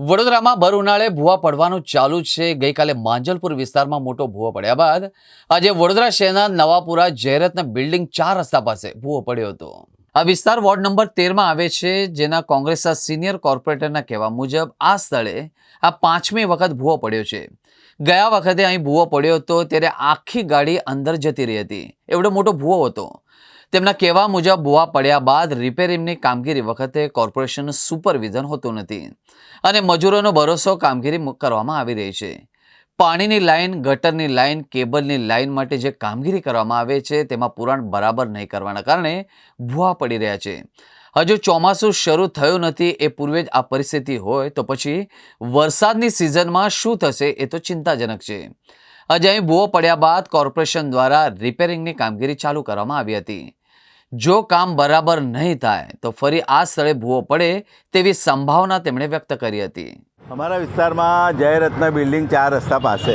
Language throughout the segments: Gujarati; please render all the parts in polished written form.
વડોદરામાં ભર ઉનાળે ભૂવા પડવાનું ચાલુ છે। ગઈકાલે માંજલપુર વિસ્તારમાં મોટો ભૂવો પડ્યા બાદ આજે વડોદરા શહેરના નવાપુરા જયરત્ન બિલ્ડિંગ 4 રસ્તા પાસે ભૂવો પડ્યો હતો। આ વિસ્તાર વોર્ડ નંબર 13 માં આવે છે, જેના કોંગ્રેસના સિનિયર કોર્પોરેટરના કહેવા મુજબ આ સ્થળે આ 5મી વખત ભૂવો પડ્યો છે। ગયા વખતે અહીં ભૂવો પડ્યો હતો ત્યારે આખી ગાડી અંદર જતી રહી હતી, એવડો મોટો ભૂવો હતો। તેમના કહેવા મુજબ ભૂવા પડ્યા બાદ રિપેરિંગની કામગીરી વખતે કોર્પોરેશનનું સુપરવિઝન હોતું નથી અને મજૂરોનો ભરોસો કામગીરી કરવામાં આવી રહી છે। પાણીની લાઇન, ગટરની લાઇન, કેબલની લાઇન માટે જે કામગીરી કરવામાં આવે છે તેમાં પુરાણ બરાબર નહીં કરવાના કારણે ભૂવા પડી રહ્યા છે। હજુ ચોમાસું શરૂ થયું નથી, એ પૂર્વે જ આ પરિસ્થિતિ હોય તો પછી વરસાદની સિઝનમાં શું થશે એ તો ચિંતાજનક છે। આજે અહીં ભૂવો પડ્યા બાદ કોર્પોરેશન દ્વારા રિપેરિંગની કામગીરી ચાલુ કરવામાં આવી હતી। જો કામ બરાબર નહીં થાય તો ફરી આ સ્થળે ભૂવો પડે તેવી સંભાવના તેમણે વ્યક્ત કરી હતી। અમારા વિસ્તારમાં જયરત્ન બિલ્ડિંગ 4 રસ્તા પાસે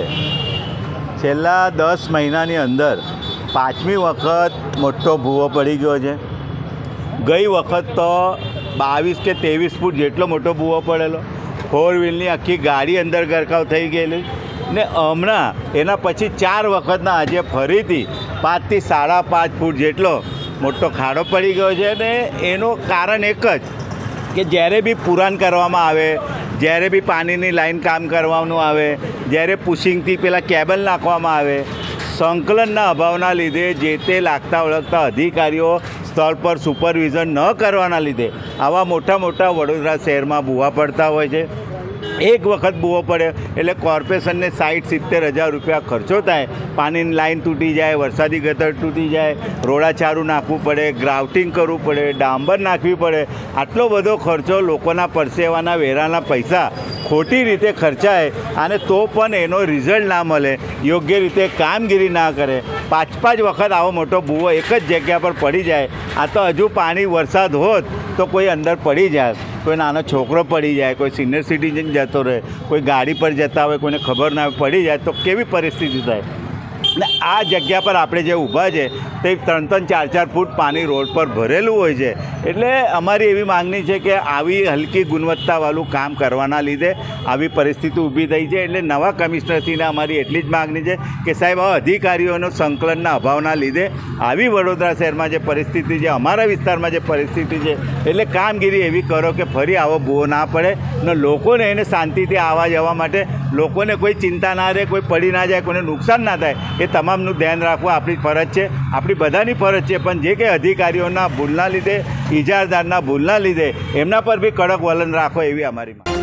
છેલ્લા 10 મહિનાની અંદર 5મી વખત મોટો ભૂવો પડી ગયો છે। ગઈ વખત તો 22 કે 23 ફૂટ જેટલો મોટો ભૂવો પડેલો, 4 વ્હીલની આખી ગાડી અંદર ગરકાવ થઈ ગયેલી ને હમણાં એના પછી 4 વખતના આજે ફરીથી 5 થી 5.5 ફૂટ જેટલો મોટો ખાડો પડી ગયો છે। ને એનું કારણ એક જ કે જ્યારે બી પુરાણ કરવામાં આવે, જ્યારે બી પાણીની લાઈન કામ કરવાનું આવે, જ્યારે પુશિંગથી પેલા કેબલ નાખવામાં આવે, સંકલનના અભાવના લીધે જે તે લાગતા ઓળખતા અધિકારીઓ સ્થળ પર સુપરવિઝન ન કરવાના લીધે આવા મોટા મોટા વડોદરા શહેરમાં ભૂવા પડતા હોય છે। એક વખત ભૂવો પડે એટલે કોર્પોરેશનને 60-70 હજાર રૂપિયા ખર્ચો થાય। પાણીની લાઈન તૂટી જાય, વરસાદી ગટર તૂટી જાય, રોડાચારું નાખવું પડે, ગ્રાઉટિંગ કરવું પડે, ડાંબર નાખવી પડે। આટલો બધો ખર્ચો લોકોના પરસેવાના વેરાના પૈસા ખોટી રીતે ખર્ચાય અને તો પણ એનો રિઝલ્ટ ના મળે, યોગ્ય રીતે કામગીરી ના કરે। 5 વખત આવો મોટો ભૂવો એક જ જગ્યા પર પડી જાય। આ તો હજુ પાણી વરસાદ હોત તો કોઈ અંદર પડી જાય, કોઈ નાનો છોકરો પડી જાય, કોઈ સિનિયર સિટીઝન જતો રહે, કોઈ ગાડી પર જતા હોય, કોઈને ખબર ના હોય, પડી જાય તો કેવી પરિસ્થિતિ થાય। ને આ જગ્યા પર આપણે જે ઊભા છે તે 3-3, 4-4 ફૂટ પાણી રોડ પર ભરેલું હોય છે। એટલે અમારી એવી માગણી છે કે આવી હલકી ગુણવત્તાવાળું કામ કરવાના લીધે આવી પરિસ્થિતિ ઊભી થઈ છે। એટલે નવા કમિશનરથીને અમારી એટલી જ માગણી છે કે સાહેબ આ અધિકારીઓનો સંકલનના અભાવના લીધે આવી વડોદરા શહેરમાં જે પરિસ્થિતિ છે, અમારા વિસ્તારમાં જે પરિસ્થિતિ છે, એટલે કામગીરી એવી કરો કે ફરી આવો ભૂવો ના પડે ને લોકોને એને શાંતિથી આવવા જવા માટે લોકોને કોઈ ચિંતા ના રહે, કોઈ પડી ના જાય, કોઈને નુકસાન ના થાય, એ તમામનું ધ્યાન રાખવું આપણી ફરજ છે, આપણી બધાની ફરજ છે। પણ જે કંઈ અધિકારીઓના ભૂલના લીધે, ઇજારદારના ભૂલના લીધે એમના પર બી કડક વલણ રાખો એવી અમારી માંગ।